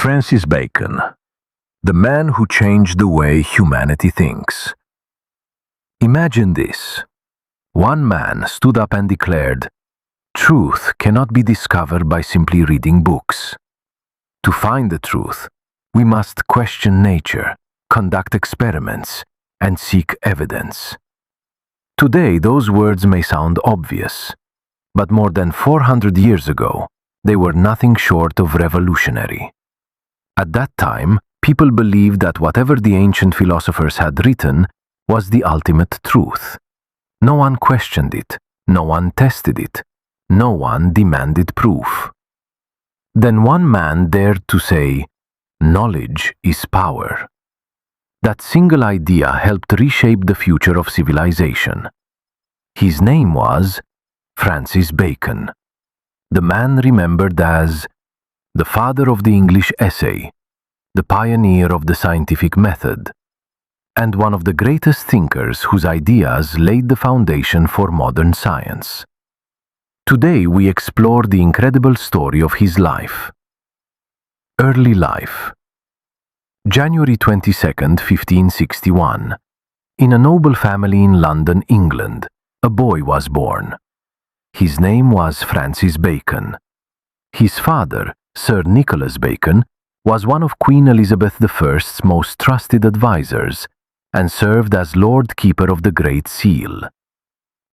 Francis Bacon, the man who changed the way humanity thinks. Imagine this. One man stood up and declared, "Truth cannot be discovered by simply reading books. To find the truth, we must question nature, conduct experiments, and seek evidence." Today, those words may sound obvious, but more than 400 years ago, they were nothing short of revolutionary. At that time, people believed that whatever the ancient philosophers had written was the ultimate truth. No one questioned it, no one tested it, no one demanded proof. Then one man dared to say, "Knowledge is power." That single idea helped reshape the future of civilization. His name was Francis Bacon, the man remembered as the father of the English essay, the pioneer of the scientific method, and one of the greatest thinkers whose ideas laid the foundation for modern science. Today we explore the incredible story of his life. Early life. January 22, 1561. In a noble family in London, England, a boy was born. His name was Francis Bacon. His father, Sir Nicholas Bacon, was one of Queen Elizabeth I's most trusted advisors and served as Lord Keeper of the Great Seal.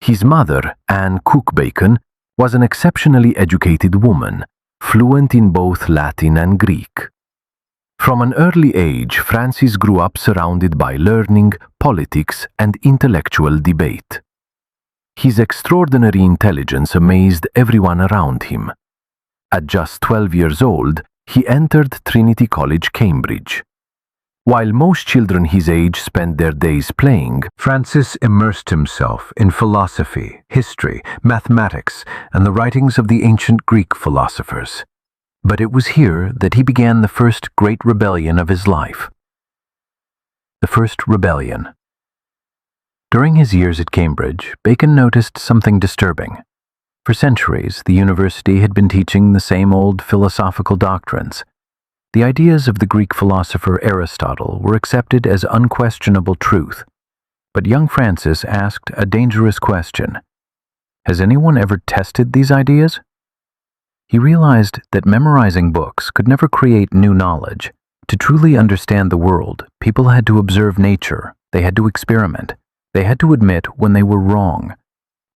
His mother, Anne Cook Bacon, was an exceptionally educated woman, fluent in both Latin and Greek. From an early age, Francis grew up surrounded by learning, politics, and intellectual debate. His extraordinary intelligence amazed everyone around him. At just 12 years old, he entered Trinity College, Cambridge. While most children his age spent their days playing, Francis immersed himself in philosophy, history, mathematics, and the writings of the ancient Greek philosophers. But it was here that he began the first great rebellion of his life. The First Rebellion. During his years at Cambridge, Bacon noticed something disturbing. For centuries, the university had been teaching the same old philosophical doctrines. The ideas of the Greek philosopher Aristotle were accepted as unquestionable truth. But young Francis asked a dangerous question. Has anyone ever tested these ideas? He realized that memorizing books could never create new knowledge. To truly understand the world, people had to observe nature, they had to experiment, they had to admit when they were wrong,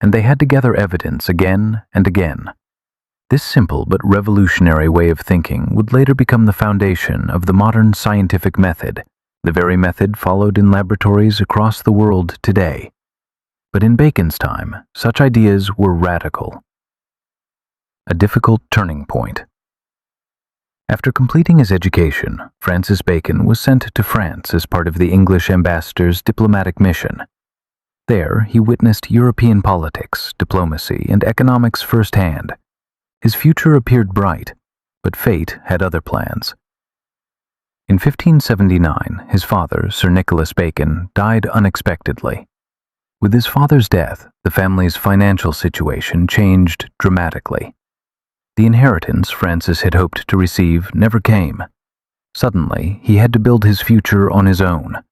and they had to gather evidence again and again. This simple but revolutionary way of thinking would later become the foundation of the modern scientific method, the very method followed in laboratories across the world today. But in Bacon's time, such ideas were radical. A difficult turning point. After completing his education, Francis Bacon was sent to France as part of the English ambassador's diplomatic mission. There, he witnessed European politics, diplomacy, and economics firsthand. His future appeared bright, but fate had other plans. In 1579, his father, Sir Nicholas Bacon, died unexpectedly. With his father's death, the family's financial situation changed dramatically. The inheritance Francis had hoped to receive never came. Suddenly, he had to build his future on his own.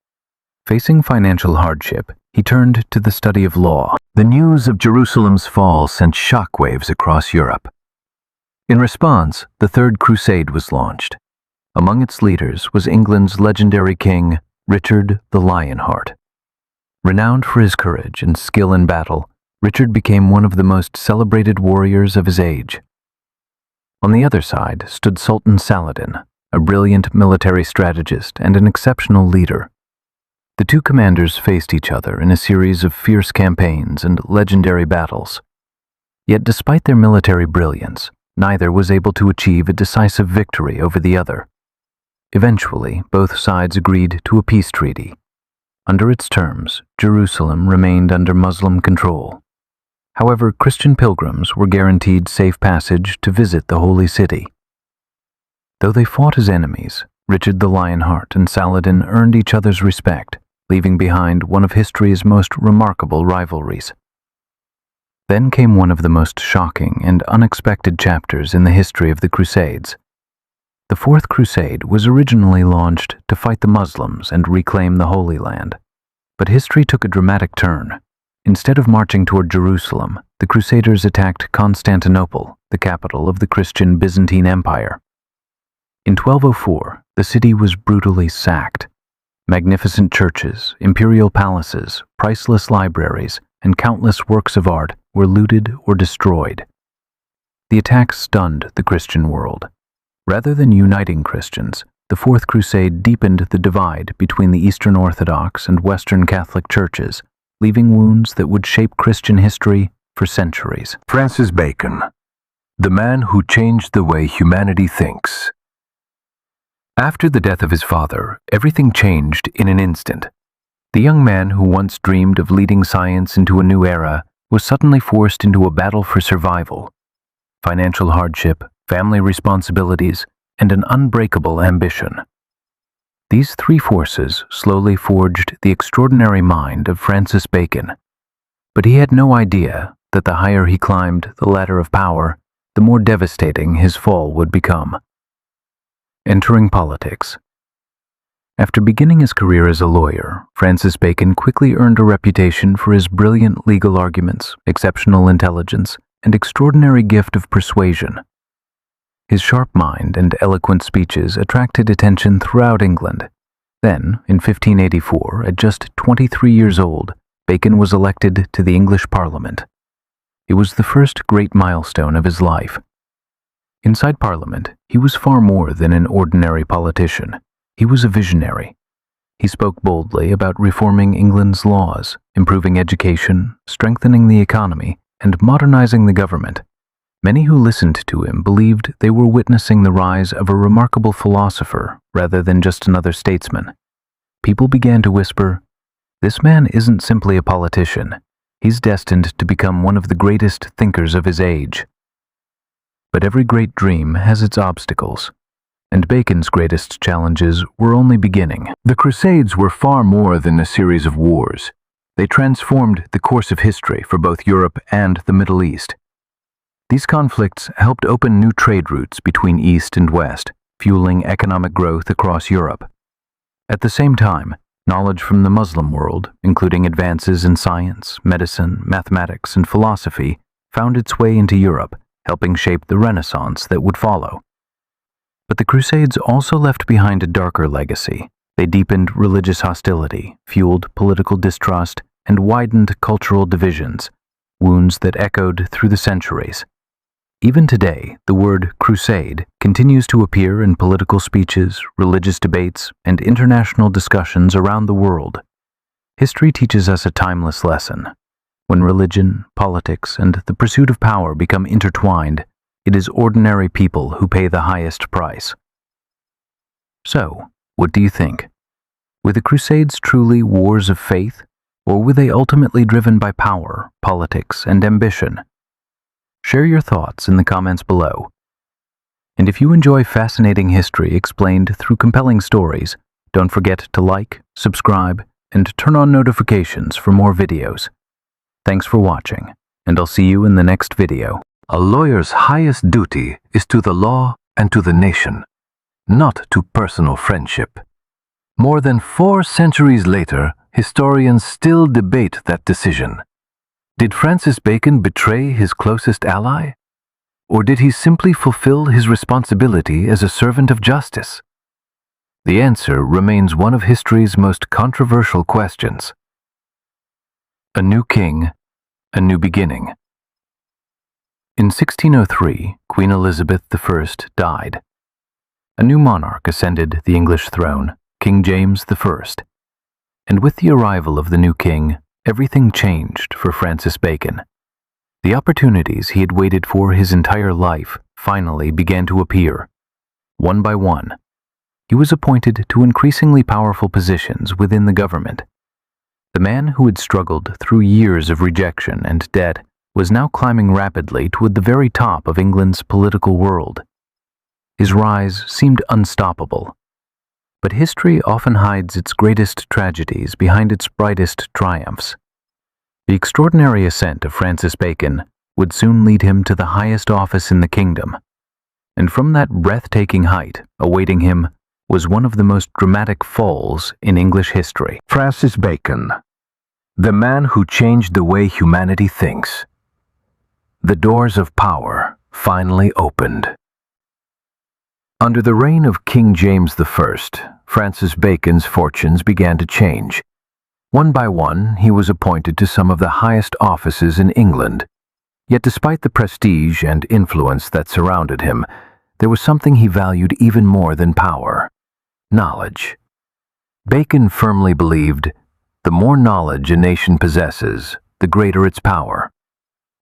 Facing financial hardship, he turned to the study of law. The news of Jerusalem's fall sent shockwaves across Europe. In response, the Third Crusade was launched. Among its leaders was England's legendary king, Richard the Lionheart. Renowned for his courage and skill in battle, Richard became one of the most celebrated warriors of his age. On the other side stood Sultan Saladin, a brilliant military strategist and an exceptional leader. The two commanders faced each other in a series of fierce campaigns and legendary battles. Yet despite their military brilliance, neither was able to achieve a decisive victory over the other. Eventually, both sides agreed to a peace treaty. Under its terms, Jerusalem remained under Muslim control. However, Christian pilgrims were guaranteed safe passage to visit the Holy City. Though they fought as enemies, Richard the Lionheart and Saladin earned each other's respect, leaving behind one of history's most remarkable rivalries. Then came one of the most shocking and unexpected chapters in the history of the Crusades. The Fourth Crusade was originally launched to fight the Muslims and reclaim the Holy Land. But history took a dramatic turn. Instead of marching toward Jerusalem, the Crusaders attacked Constantinople, the capital of the Christian Byzantine Empire. In 1204, the city was brutally sacked. Magnificent churches, imperial palaces, priceless libraries, and countless works of art were looted or destroyed. The attack stunned the Christian world. Rather than uniting Christians, the Fourth Crusade deepened the divide between the Eastern Orthodox and Western Catholic churches, leaving wounds that would shape Christian history for centuries. Francis Bacon, the man who changed the way humanity thinks. After the death of his father, everything changed in an instant. The young man who once dreamed of leading science into a new era was suddenly forced into a battle for survival. Financial hardship, family responsibilities, and an unbreakable ambition. These three forces slowly forged the extraordinary mind of Francis Bacon. But he had no idea that the higher he climbed the ladder of power, the more devastating his fall would become. Entering politics. After beginning his career as a lawyer, Francis Bacon quickly earned a reputation for his brilliant legal arguments, exceptional intelligence, and extraordinary gift of persuasion. His sharp mind and eloquent speeches attracted attention throughout England. Then, in 1584, at just 23 years old, Bacon was elected to the English Parliament. It was the first great milestone of his life. Inside Parliament, he was far more than an ordinary politician. He was a visionary. He spoke boldly about reforming England's laws, improving education, strengthening the economy, and modernizing the government. Many who listened to him believed they were witnessing the rise of a remarkable philosopher rather than just another statesman. People began to whisper, "This man isn't simply a politician. He's destined to become one of the greatest thinkers of his age." But every great dream has its obstacles, and Bacon's greatest challenges were only beginning. The Crusades were far more than a series of wars. They transformed the course of history for both Europe and the Middle East. These conflicts helped open new trade routes between East and West, fueling economic growth across Europe. At the same time, knowledge from the Muslim world, including advances in science, medicine, mathematics, and philosophy, found its way into Europe, helping shape the Renaissance that would follow. But the Crusades also left behind a darker legacy. They deepened religious hostility, fueled political distrust, and widened cultural divisions, wounds that echoed through the centuries. Even today, the word crusade continues to appear in political speeches, religious debates, and international discussions around the world. History teaches us a timeless lesson. When religion, politics, and the pursuit of power become intertwined, it is ordinary people who pay the highest price. So, what do you think? Were the Crusades truly wars of faith, or were they ultimately driven by power, politics, and ambition? Share your thoughts in the comments below. And if you enjoy fascinating history explained through compelling stories, don't forget to like, subscribe, and turn on notifications for more videos. Thanks for watching, and I'll see you in the next video. A lawyer's highest duty is to the law and to the nation, not to personal friendship. More than 4 centuries later, historians still debate that decision. Did Francis Bacon betray his closest ally? Or did he simply fulfill his responsibility as a servant of justice? The answer remains one of history's most controversial questions. A new king, a new beginning. In 1603, Queen Elizabeth I died. A new monarch ascended the English throne, King James I. And with the arrival of the new king, everything changed for Francis Bacon. The opportunities he had waited for his entire life finally began to appear. One by one, he was appointed to increasingly powerful positions within the government. The man who had struggled through years of rejection and debt was now climbing rapidly toward the very top of England's political world. His rise seemed unstoppable. But history often hides its greatest tragedies behind its brightest triumphs. The extraordinary ascent of Francis Bacon would soon lead him to the highest office in the kingdom. And from that breathtaking height, awaiting him, was one of the most dramatic falls in English history. Francis Bacon, the man who changed the way humanity thinks. The doors of power finally opened. Under the reign of King James I, Francis Bacon's fortunes began to change. One by one, he was appointed to some of the highest offices in England. Yet despite the prestige and influence that surrounded him, there was something he valued even more than power: knowledge. Bacon firmly believed, the more knowledge a nation possesses, the greater its power.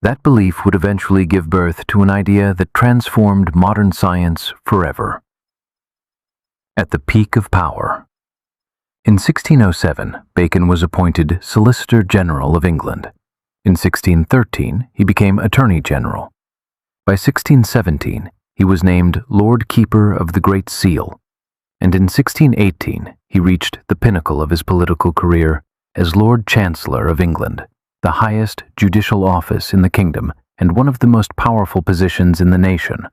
That belief would eventually give birth to an idea that transformed modern science forever. At the peak of power. In 1607, Bacon was appointed Solicitor General of England. In 1613, he became Attorney General. By 1617, he was named Lord Keeper of the Great Seal, and in 1618, he reached the pinnacle of his political career as Lord Chancellor of England, the highest judicial office in the kingdom and one of the most powerful positions in the nation.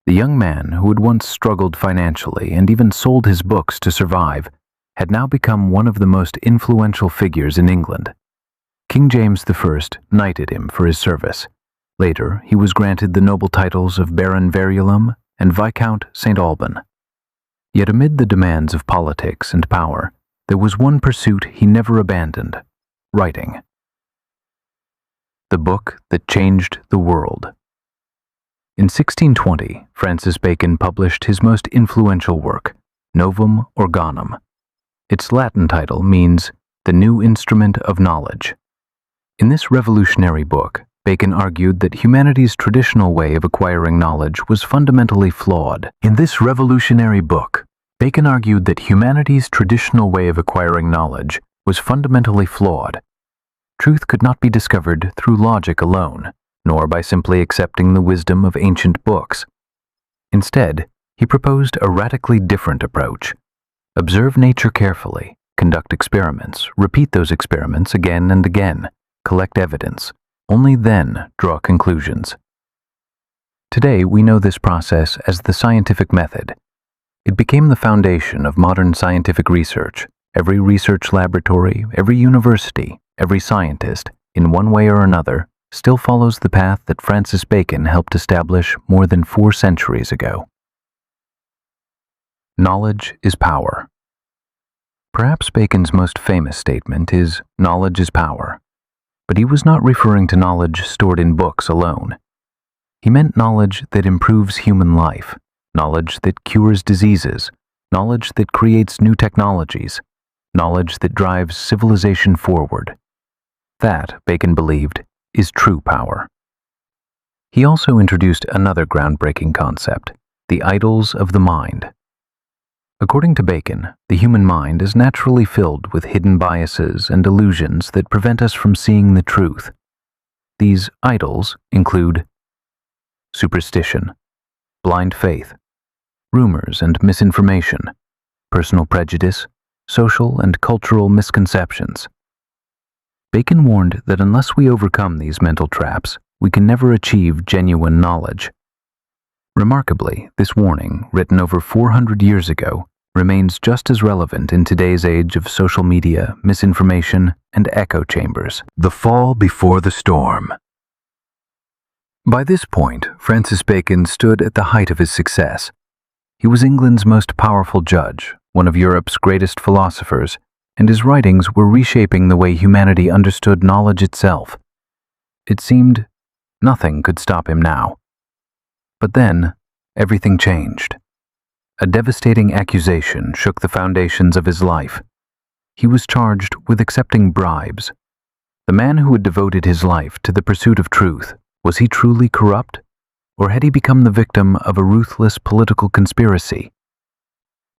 The young man who had once struggled financially and even sold his books to survive had now become one of the most influential figures in England. King James I knighted him for his service. Later, he was granted the noble titles of Baron Verulam and Viscount St. Alban. Yet amid the demands of politics and power, there was one pursuit he never abandoned: writing. The book that changed the world. In 1620, Francis Bacon published his most influential work, Novum Organum. Its Latin title means The New Instrument of Knowledge. In this revolutionary book, Bacon argued that humanity's traditional way of acquiring knowledge was fundamentally flawed. In this revolutionary book, Bacon argued that humanity's traditional way of acquiring knowledge was fundamentally flawed. Truth could not be discovered through logic alone, nor by simply accepting the wisdom of ancient books. Instead, he proposed a radically different approach. Observe nature carefully, conduct experiments, repeat those experiments again and again, collect evidence, only then draw conclusions. Today, we know this process as the scientific method. It became the foundation of modern scientific research. Every research laboratory, every university, every scientist, in one way or another, still follows the path that Francis Bacon helped establish more than 4 centuries ago. Knowledge is power. Perhaps Bacon's most famous statement is, "Knowledge is power." But he was not referring to knowledge stored in books alone. He meant knowledge that improves human life, knowledge that cures diseases, knowledge that creates new technologies, knowledge that drives civilization forward. That, Bacon believed, is true power. He also introduced another groundbreaking concept, the idols of the mind. According to Bacon, the human mind is naturally filled with hidden biases and illusions that prevent us from seeing the truth. These idols include superstition, blind faith, rumors and misinformation, personal prejudice, social and cultural misconceptions. Bacon warned that unless we overcome these mental traps, we can never achieve genuine knowledge. Remarkably, this warning, written over 400 years ago, remains just as relevant in today's age of social media, misinformation, and echo chambers. The fall before the storm. By this point, Francis Bacon stood at the height of his success. He was England's most powerful judge, one of Europe's greatest philosophers, and his writings were reshaping the way humanity understood knowledge itself. It seemed nothing could stop him now. But then, everything changed. A devastating accusation shook the foundations of his life. He was charged with accepting bribes. The man who had devoted his life to the pursuit of truth, was he truly corrupt? Or had he become the victim of a ruthless political conspiracy?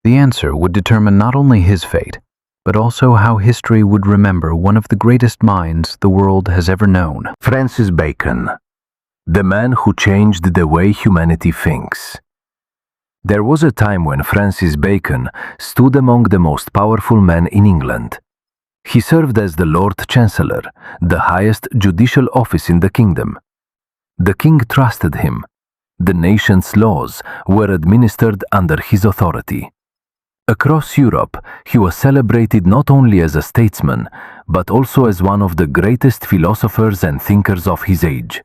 The answer would determine not only his fate, but also how history would remember one of the greatest minds the world has ever known. Francis Bacon, the man who changed the way humanity thinks. There was a time when Francis Bacon stood among the most powerful men in England. He served as the Lord Chancellor, the highest judicial office in the kingdom. The king trusted him, The nation's laws were administered under his authority. Across Europe, he was celebrated not only as a statesman, but also as one of the greatest philosophers and thinkers of his age.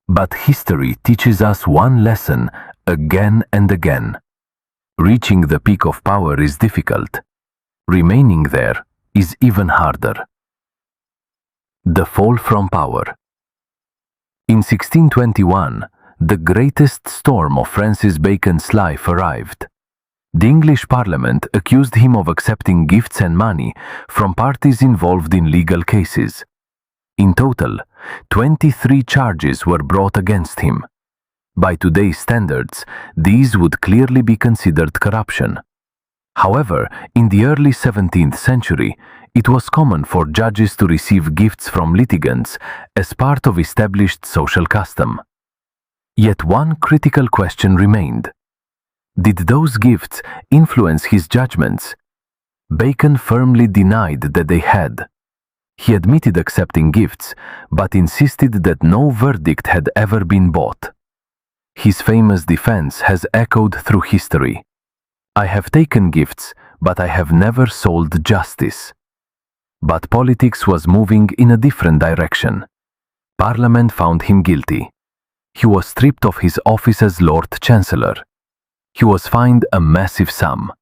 But history teaches us one lesson again and again. Reaching the peak of power is difficult. Remaining there is even harder. The fall from power. In 1621, the greatest storm of Francis Bacon's life arrived. The English Parliament accused him of accepting gifts and money from parties involved in legal cases. In total, 23 charges were brought against him. By today's standards, these would clearly be considered corruption. However, in the early 17th century, it was common for judges to receive gifts from litigants as part of established social custom. Yet one critical question remained. Did those gifts influence his judgments? Bacon firmly denied that they had. He admitted accepting gifts, but insisted that no verdict had ever been bought. His famous defense has echoed through history. I have taken gifts, but I have never sold justice. But politics was moving in a different direction. Parliament found him guilty. He was stripped of his office as Lord Chancellor. He was fined a massive sum.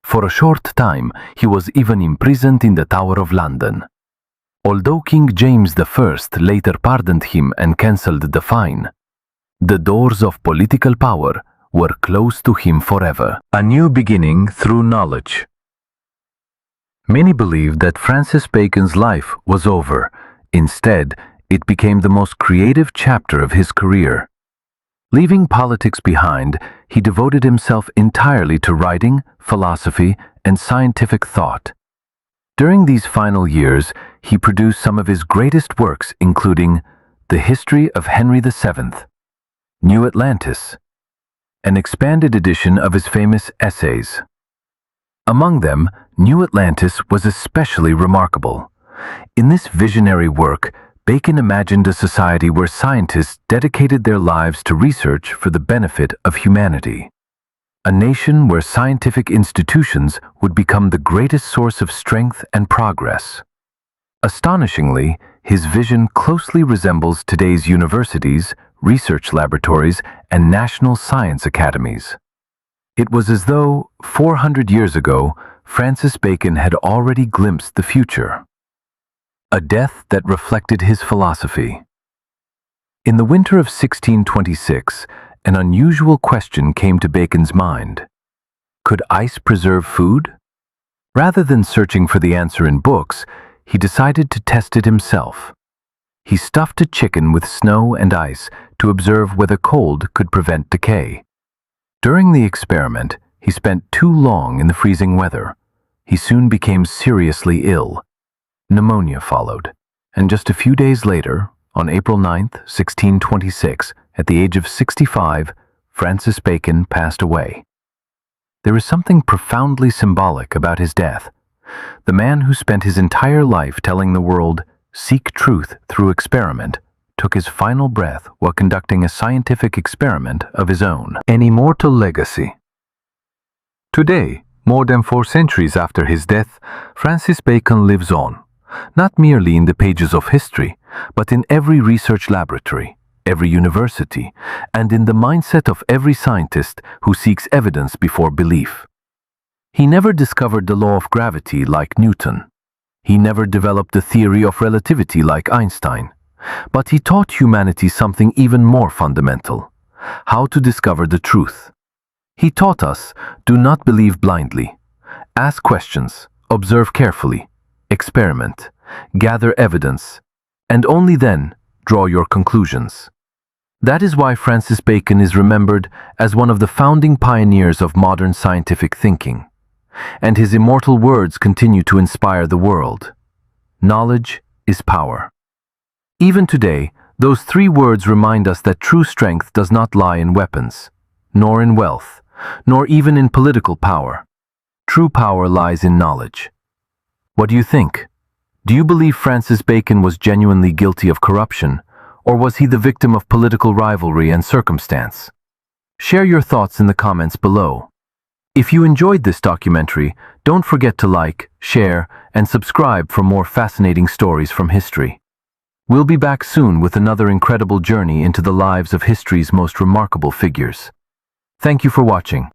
For a short time, he was even imprisoned in the Tower of London. Although King James I later pardoned him and cancelled the fine, the doors of political power were closed to him forever. A new beginning through knowledge. Many believed that Francis Bacon's life was over. Instead, it became the most creative chapter of his career. Leaving politics behind, he devoted himself entirely to writing, philosophy, and scientific thought. During these final years, he produced some of his greatest works, including The History of Henry VII, New Atlantis, an expanded edition of his famous essays. Among them, New Atlantis was especially remarkable. In this visionary work, Bacon imagined a society where scientists dedicated their lives to research for the benefit of humanity. A nation where scientific institutions would become the greatest source of strength and progress. Astonishingly, his vision closely resembles today's universities, research laboratories, and national science academies. It was as though, 400 years ago, Francis Bacon had already glimpsed the future. A death that reflected his philosophy. In the winter of 1626, an unusual question came to Bacon's mind. Could ice preserve food? Rather than searching for the answer in books, he decided to test it himself. He stuffed a chicken with snow and ice to observe whether cold could prevent decay. During the experiment, he spent too long in the freezing weather. He soon became seriously ill. Pneumonia followed, and just a few days later, on April 9, 1626, at the age of 65, Francis Bacon passed away. There is something profoundly symbolic about his death. The man who spent his entire life telling the world, "Seek truth through experiment," took his final breath while conducting a scientific experiment of his own. An immortal legacy. Today, more than 4 centuries after his death, Francis Bacon lives on. Not merely in the pages of history, but in every research laboratory, every university, and in the mindset of every scientist who seeks evidence before belief. He never discovered the law of gravity like Newton. He never developed the theory of relativity like Einstein. But he taught humanity something even more fundamental: how to discover the truth. He taught us, do not believe blindly. Ask questions, observe carefully, experiment, gather evidence, and only then draw your conclusions. That is why Francis Bacon is remembered as one of the founding pioneers of modern scientific thinking, and his immortal words continue to inspire the world. Knowledge is power. Even today, those 3 words remind us that true strength does not lie in weapons, nor in wealth, nor even in political power. True power lies in knowledge. What do you think? Do you believe Francis Bacon was genuinely guilty of corruption, Or was he the victim of political rivalry and circumstance? Share your thoughts in the comments below. If you enjoyed this documentary, don't forget to like, share, and subscribe for more fascinating stories from history. We'll be back soon with another incredible journey into the lives of history's most remarkable figures. Thank you for watching.